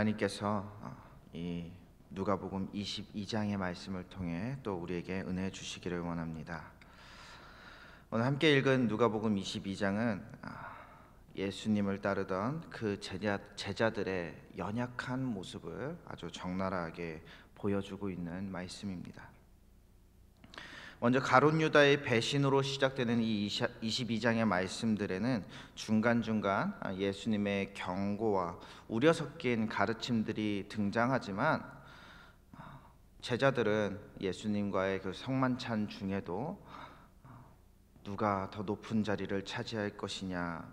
하나님께서 이 누가복음 22장의 말씀을 통해 또 우리에게 은혜 주시기를 원합니다. 오늘 함께 읽은 누가복음 22장은 예수님을 따르던 그 제자들의 연약한 모습을 아주 적나라하게 보여주고 있는 말씀입니다. 먼저 가룟 유다의 배신으로 시작되는 이 22장의 말씀들에는 중간중간 예수님의 경고와 우려 섞인 가르침들이 등장하지만 제자들은 예수님과의 그 성만찬 중에도 누가 더 높은 자리를 차지할 것이냐,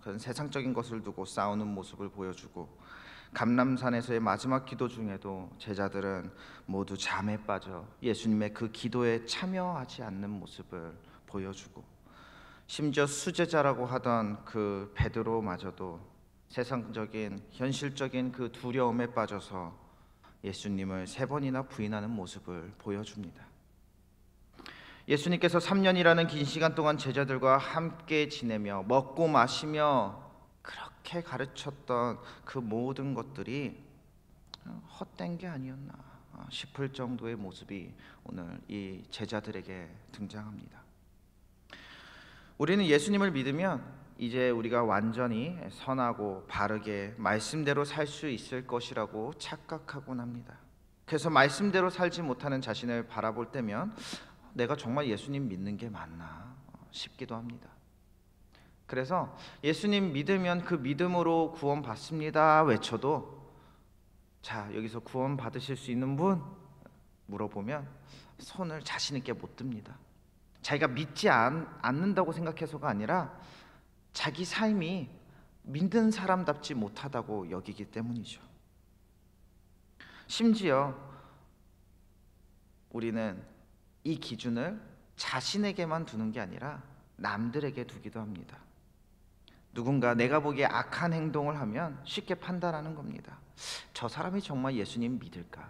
그런 세상적인 것을 두고 싸우는 모습을 보여주고, 감람산에서의 마지막 기도 중에도 제자들은 모두 잠에 빠져 예수님의 그 기도에 참여하지 않는 모습을 보여주고, 심지어 수제자라고 하던 그 베드로마저도 세상적인 현실적인 그 두려움에 빠져서 예수님을 3번이나 부인하는 모습을 보여줍니다. 예수님께서 3년이라는 긴 시간 동안 제자들과 함께 지내며 먹고 마시며 그렇게 가르쳤던 그 모든 것들이 헛된 게 아니었나 싶을 정도의 모습이 오늘 이 제자들에게 등장합니다. 우리는 예수님을 믿으면 이제 우리가 완전히 선하고 바르게 말씀대로 살 수 있을 것이라고 착각하곤 합니다. 그래서 말씀대로 살지 못하는 자신을 바라볼 때면 내가 정말 예수님 믿는 게 맞나 싶기도 합니다. 그래서 예수님 믿으면 그 믿음으로 구원 받습니다 외쳐도, 자, 여기서 구원 받으실 수 있는 분? 물어보면 손을 자신 있게 못 듭니다. 자기가 믿지 않는다고 생각해서가 아니라 자기 삶이 믿는 사람답지 못하다고 여기기 때문이죠. 심지어 우리는 이 기준을 자신에게만 두는 게 아니라 남들에게 두기도 합니다. 누군가 내가 보기에 악한 행동을 하면 쉽게 판단하는 겁니다. 저 사람이 정말 예수님 믿을까?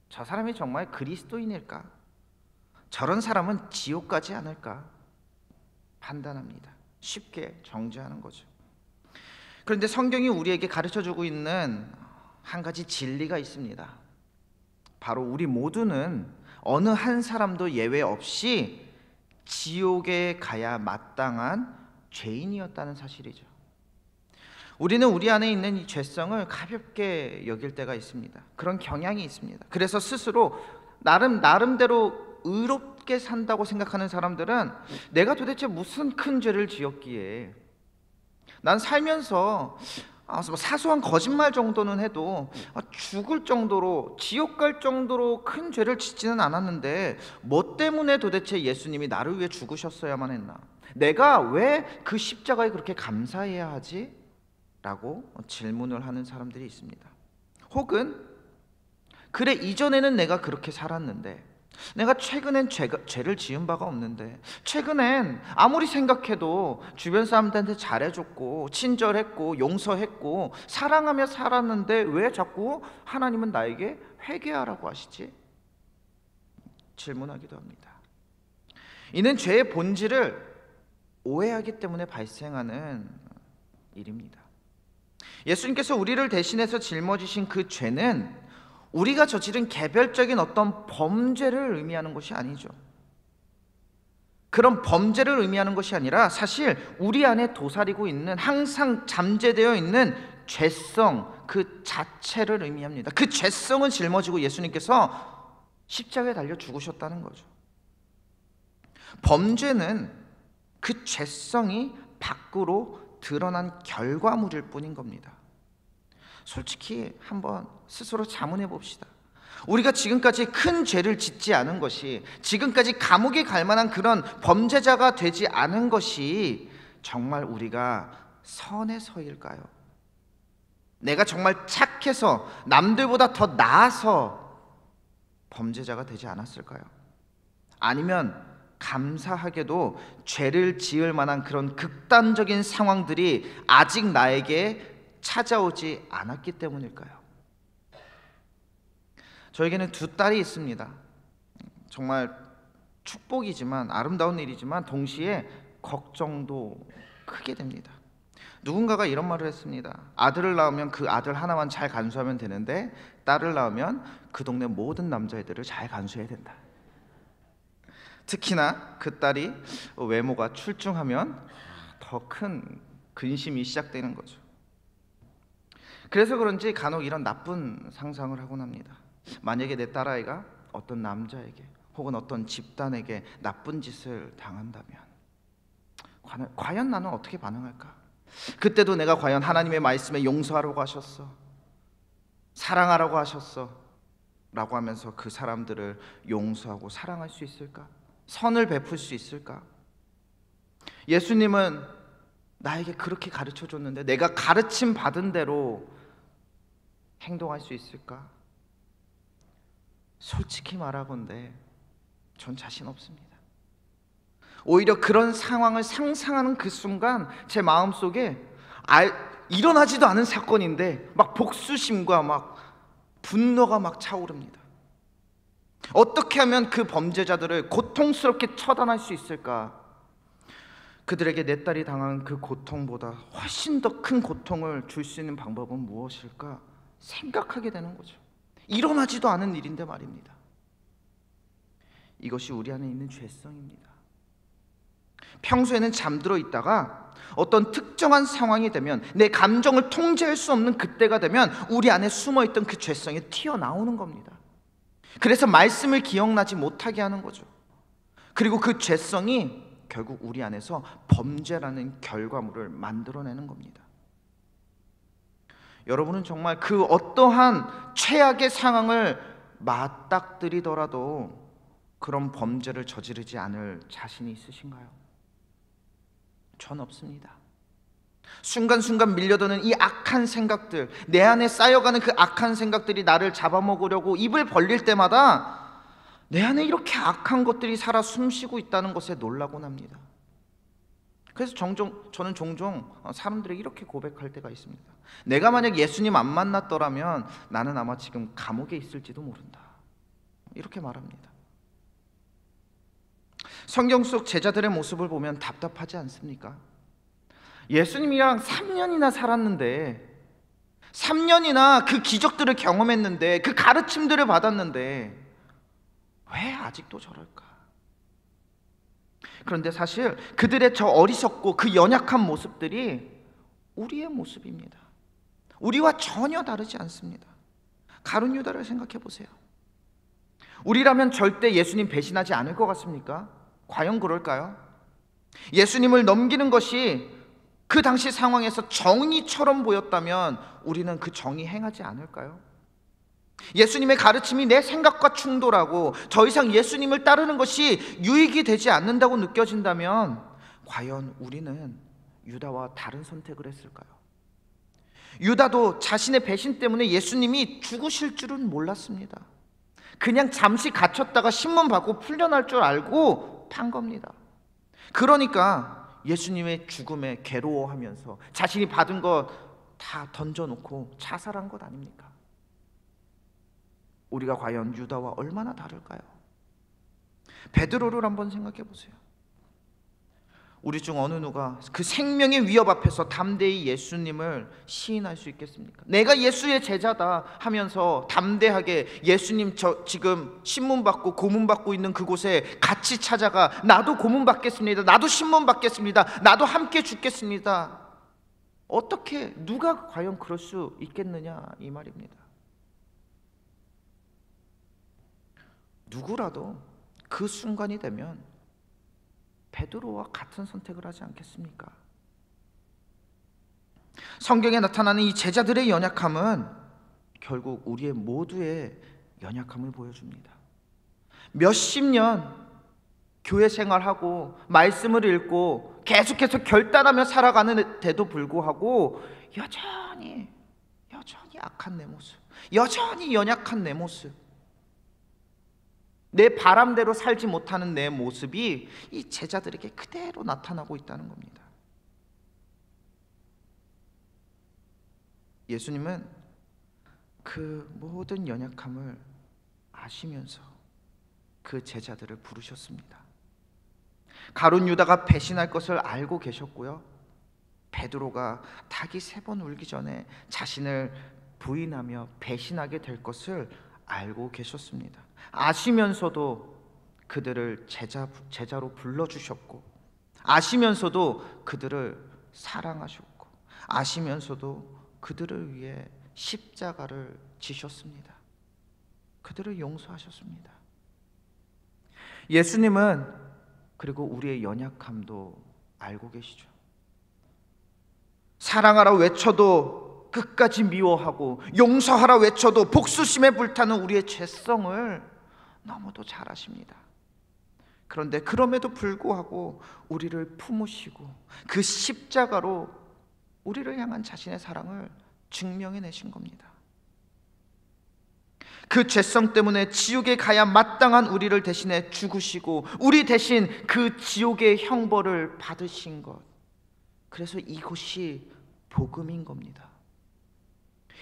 저 사람이 정말 그리스도인일까? 저런 사람은 지옥 가지 않을까? 판단합니다. 쉽게 정죄하는 거죠. 그런데 성경이 우리에게 가르쳐주고 있는 한 가지 진리가 있습니다. 바로 우리 모두는 어느 한 사람도 예외 없이 지옥에 가야 마땅한 죄인이었다는 사실이죠. 우리는 우리 안에 있는 이 죄성을 가볍게 여길 때가 있습니다. 그런 경향이 있습니다. 그래서 스스로 나름대로 의롭게 산다고 생각하는 사람들은 내가 도대체 무슨 큰 죄를 지었기에, 난 살면서 사소한 거짓말 정도는 해도 죽을 정도로, 지옥 갈 정도로 큰 죄를 짓지는 않았는데 뭐 때문에 도대체 예수님이 나를 위해 죽으셨어야만 했나? 내가 왜 그 십자가에 그렇게 감사해야 하지? 라고 질문을 하는 사람들이 있습니다. 혹은 그래, 이전에는 내가 그렇게 살았는데, 내가 최근엔 죄를 지은 바가 없는데, 최근엔 아무리 생각해도 주변 사람들한테 잘해줬고 친절했고 용서했고 사랑하며 살았는데 왜 자꾸 하나님은 나에게 회개하라고 하시지? 질문하기도 합니다. 이는 죄의 본질을 오해하기 때문에 발생하는 일입니다. 예수님께서 우리를 대신해서 짊어지신 그 죄는 우리가 저지른 개별적인 어떤 범죄를 의미하는 것이 아니죠. 그런 범죄를 의미하는 것이 아니라 사실 우리 안에 도사리고 있는, 항상 잠재되어 있는 죄성 그 자체를 의미합니다. 그 죄성을 짊어지고 예수님께서 십자가에 달려 죽으셨다는 거죠. 범죄는 그 죄성이 밖으로 드러난 결과물일 뿐인 겁니다. 솔직히 한번 스스로 자문해 봅시다. 우리가 지금까지 큰 죄를 짓지 않은 것이, 지금까지 감옥에 갈 만한 그런 범죄자가 되지 않은 것이 정말 우리가 선해서일까요? 내가 정말 착해서 남들보다 더 나아서 범죄자가 되지 않았을까요? 아니면 감사하게도 죄를 지을 만한 그런 극단적인 상황들이 아직 나에게 찾아오지 않았기 때문일까요? 저에게는 2 딸이 있습니다. 정말 축복이지만, 아름다운 일이지만 동시에 걱정도 크게 됩니다. 누군가가 이런 말을 했습니다. 아들을 낳으면 그 아들 하나만 잘 간수하면 되는데 딸을 낳으면 그 동네 모든 남자애들을 잘 간수해야 된다. 특히나 그 딸이 외모가 출중하면 더 큰 근심이 시작되는 거죠. 그래서 그런지 간혹 이런 나쁜 상상을 하곤 합니다. 만약에 내 딸아이가 어떤 남자에게 혹은 어떤 집단에게 나쁜 짓을 당한다면 과연 나는 어떻게 반응할까? 그때도 내가 과연 하나님의 말씀에 용서하라고 하셨어, 사랑하라고 하셨어 라고 하면서 그 사람들을 용서하고 사랑할 수 있을까? 선을 베풀 수 있을까? 예수님은 나에게 그렇게 가르쳐 줬는데 내가 가르침 받은 대로 행동할 수 있을까? 솔직히 말하건대 전 자신 없습니다. 오히려 그런 상황을 상상하는 그 순간 제 마음속에 일어나지도 않은 사건인데 막 복수심과 막 분노가 막 차오릅니다. 어떻게 하면 그 범죄자들을 고통스럽게 처단할 수 있을까? 그들에게 내 딸이 당한 그 고통보다 훨씬 더 큰 고통을 줄 수 있는 방법은 무엇일까 생각하게 되는 거죠. 일어나지도 않은 일인데 말입니다. 이것이 우리 안에 있는 죄성입니다. 평소에는 잠들어 있다가 어떤 특정한 상황이 되면, 내 감정을 통제할 수 없는 그때가 되면 우리 안에 숨어있던 그 죄성이 튀어나오는 겁니다. 그래서 말씀을 기억나지 못하게 하는 거죠. 그리고 그 죄성이 결국 우리 안에서 범죄라는 결과물을 만들어내는 겁니다. 여러분은 정말 그 어떠한 최악의 상황을 맞닥뜨리더라도 그런 범죄를 저지르지 않을 자신이 있으신가요? 전 없습니다. 순간순간 밀려드는 이 악한 생각들, 내 안에 쌓여가는 그 악한 생각들이 나를 잡아먹으려고 입을 벌릴 때마다 내 안에 이렇게 악한 것들이 살아 숨쉬고 있다는 것에 놀라곤 합니다. 그래서 저는 종종 사람들에게 이렇게 고백할 때가 있습니다. 내가 만약 예수님 안 만났더라면 나는 아마 지금 감옥에 있을지도 모른다, 이렇게 말합니다. 성경 속 제자들의 모습을 보면 답답하지 않습니까? 예수님이랑 3년이나 살았는데, 3년이나 그 기적들을 경험했는데, 그 가르침들을 받았는데 왜 아직도 저럴까? 그런데 사실 그들의 저 어리석고 그 연약한 모습들이 우리의 모습입니다. 우리와 전혀 다르지 않습니다. 가룟 유다를 생각해 보세요. 우리라면 절대 예수님 배신하지 않을 것 같습니까? 과연 그럴까요? 예수님을 넘기는 것이 그 당시 상황에서 정의처럼 보였다면 우리는 그 정의 행하지 않을까요? 예수님의 가르침이 내 생각과 충돌하고 더 이상 예수님을 따르는 것이 유익이 되지 않는다고 느껴진다면 과연 우리는 유다와 다른 선택을 했을까요? 유다도 자신의 배신 때문에 예수님이 죽으실 줄은 몰랐습니다. 그냥 잠시 갇혔다가 신문 받고 풀려날 줄 알고 판 겁니다. 그러니까 예수님의 죽음에 괴로워하면서 자신이 받은 것 다 던져놓고 자살한 것 아닙니까? 우리가 과연 유다와 얼마나 다를까요? 베드로를 한번 생각해 보세요. 우리 중 어느 누가 그 생명의 위협 앞에서 담대히 예수님을 시인할 수 있겠습니까? 내가 예수의 제자다 하면서 담대하게 예수님 저 지금 신문 받고 고문 받고 있는 그곳에 같이 찾아가 나도 고문 받겠습니다, 나도 신문 받겠습니다, 나도 함께 죽겠습니다. 어떻게 누가 과연 그럴 수 있겠느냐 이 말입니다. 누구라도 그 순간이 되면 베드로와 같은 선택을 하지 않겠습니까? 성경에 나타나는 이 제자들의 연약함은 결국 우리의 모두의 연약함을 보여줍니다. 몇십 년 교회 생활하고 말씀을 읽고 계속해서 결단하며 살아가는데도 불구하고 여전히 악한 내 모습, 여전히 연약한 내 모습, 내 바람대로 살지 못하는 내 모습이 이 제자들에게 그대로 나타나고 있다는 겁니다. 예수님은 그 모든 연약함을 아시면서 그 제자들을 부르셨습니다. 가룟 유다가 배신할 것을 알고 계셨고요, 베드로가 닭이 3번 울기 전에 자신을 부인하며 배신하게 될 것을 알고 계셨습니다. 아시면서도 그들을 제자로 불러주셨고, 아시면서도 그들을 사랑하셨고, 아시면서도 그들을 위해 십자가를 지셨습니다. 그들을 용서하셨습니다. 예수님은 그리고 우리의 연약함도 알고 계시죠. 사랑하라 외쳐도 끝까지 미워하고, 용서하라 외쳐도 복수심에 불타는 우리의 죄성을 너무도 잘 아십니다. 그런데 그럼에도 불구하고 우리를 품으시고 그 십자가로 우리를 향한 자신의 사랑을 증명해내신 겁니다. 그 죄성 때문에 지옥에 가야 마땅한 우리를 대신해 죽으시고, 우리 대신 그 지옥의 형벌을 받으신 것, 그래서 이것이 복음인 겁니다.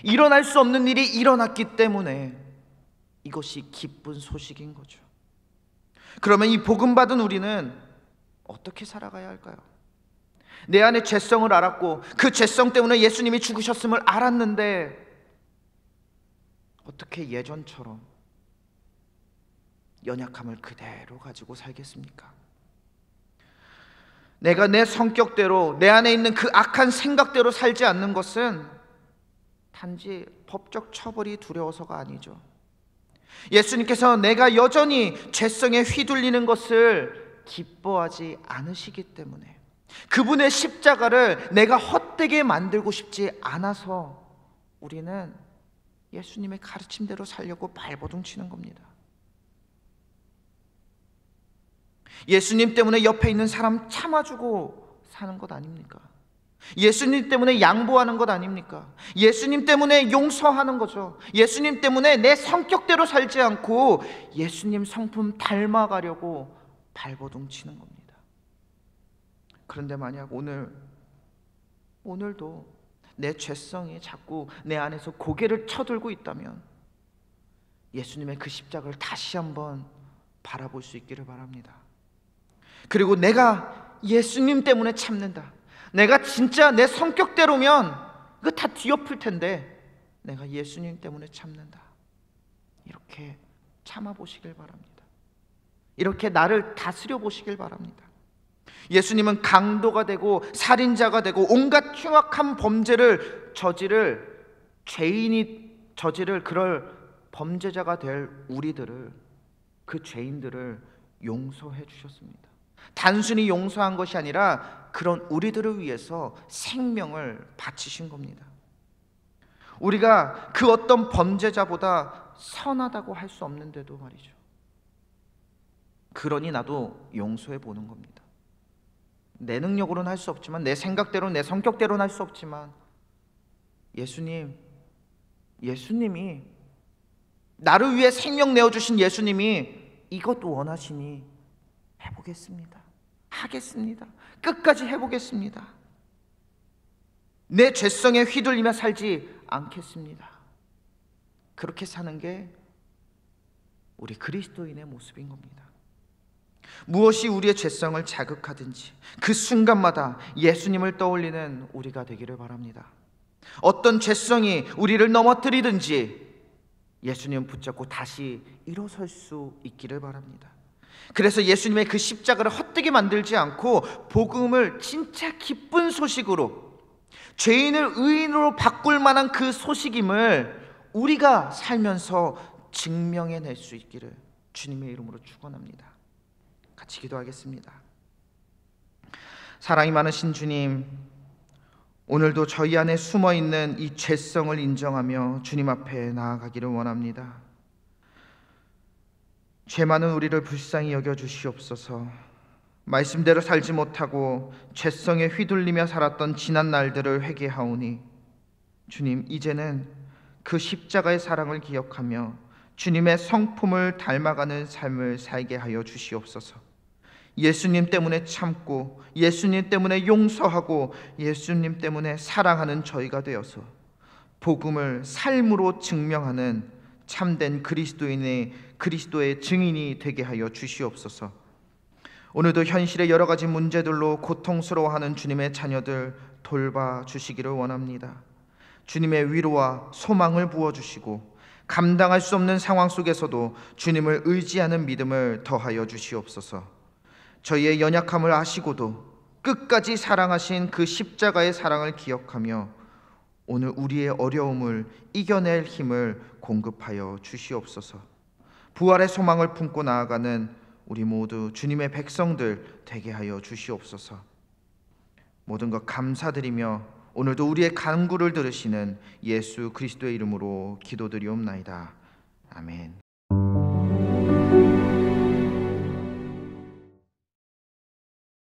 일어날 수 없는 일이 일어났기 때문에 이것이 기쁜 소식인 거죠. 그러면 이 복음 받은 우리는 어떻게 살아가야 할까요? 내 안에 죄성을 알았고 그 죄성 때문에 예수님이 죽으셨음을 알았는데 어떻게 예전처럼 연약함을 그대로 가지고 살겠습니까? 내가 내 성격대로, 내 안에 있는 그 악한 생각대로 살지 않는 것은 단지 법적 처벌이 두려워서가 아니죠. 예수님께서 내가 여전히 죄성에 휘둘리는 것을 기뻐하지 않으시기 때문에, 그분의 십자가를 내가 헛되게 만들고 싶지 않아서 우리는 예수님의 가르침대로 살려고 발버둥 치는 겁니다. 예수님 때문에 옆에 있는 사람 참아주고 사는 것 아닙니까? 예수님 때문에 양보하는 것 아닙니까? 예수님 때문에 용서하는 거죠. 예수님 때문에 내 성격대로 살지 않고 예수님 성품 닮아가려고 발버둥 치는 겁니다. 그런데 만약 오늘도 내 죄성이 자꾸 내 안에서 고개를 쳐들고 있다면 예수님의 그 십자가를 다시 한번 바라볼 수 있기를 바랍니다. 그리고 내가 예수님 때문에 참는다, 내가 진짜 내 성격대로면 이거 다 뒤엎을 텐데 내가 예수님 때문에 참는다, 이렇게 참아보시길 바랍니다. 이렇게 나를 다스려 보시길 바랍니다. 예수님은 강도가 되고 살인자가 되고 온갖 흉악한 범죄를 죄인이 저지를 그럴 범죄자가 될 우리들을, 그 죄인들을 용서해 주셨습니다. 단순히 용서한 것이 아니라 그런 우리들을 위해서 생명을 바치신 겁니다. 우리가 그 어떤 범죄자보다 선하다고 할 수 없는데도 말이죠, 그러니 나도 용서해 보는 겁니다. 내 능력으로는 할 수 없지만, 내 생각대로, 내 성격대로는 할 수 없지만 예수님이 나를 위해 생명 내어주신 예수님이 이것 원하시니 해보겠습니다, 하겠습니다, 끝까지 해보겠습니다, 내 죄성에 휘둘리며 살지 않겠습니다. 그렇게 사는 게 우리 그리스도인의 모습인 겁니다. 무엇이 우리의 죄성을 자극하든지 그 순간마다 예수님을 떠올리는 우리가 되기를 바랍니다. 어떤 죄성이 우리를 넘어뜨리든지 예수님 붙잡고 다시 일어설 수 있기를 바랍니다. 그래서 예수님의 그 십자가를 헛되게 만들지 않고 복음을 진짜 기쁜 소식으로, 죄인을 의인으로 바꿀 만한 그 소식임을 우리가 살면서 증명해낼 수 있기를 주님의 이름으로 축원합니다. 같이 기도하겠습니다. 사랑이 많으신 주님, 오늘도 저희 안에 숨어있는 이 죄성을 인정하며 주님 앞에 나아가기를 원합니다. 죄 많은 우리를 불쌍히 여겨주시옵소서. 말씀대로 살지 못하고 죄성에 휘둘리며 살았던 지난 날들을 회개하오니 주님, 이제는 그 십자가의 사랑을 기억하며 주님의 성품을 닮아가는 삶을 살게 하여 주시옵소서. 예수님 때문에 참고, 예수님 때문에 용서하고, 예수님 때문에 사랑하는 저희가 되어서 복음을 삶으로 증명하는 참된 그리스도의 증인이 되게 하여 주시옵소서. 오늘도 현실의 여러 가지 문제들로 고통스러워하는 주님의 자녀들 돌봐주시기를 원합니다. 주님의 위로와 소망을 부어주시고 감당할 수 없는 상황 속에서도 주님을 의지하는 믿음을 더하여 주시옵소서. 저희의 연약함을 아시고도 끝까지 사랑하신 그 십자가의 사랑을 기억하며 오늘 우리의 어려움을 이겨낼 힘을 공급하여 주시옵소서. 부활의 소망을 품고 나아가는 우리 모두 주님의 백성들 되게 하여 주시옵소서. 모든 것 감사드리며 오늘도 우리의 간구를 들으시는 예수 그리스도의 이름으로 기도드리옵나이다. 아멘.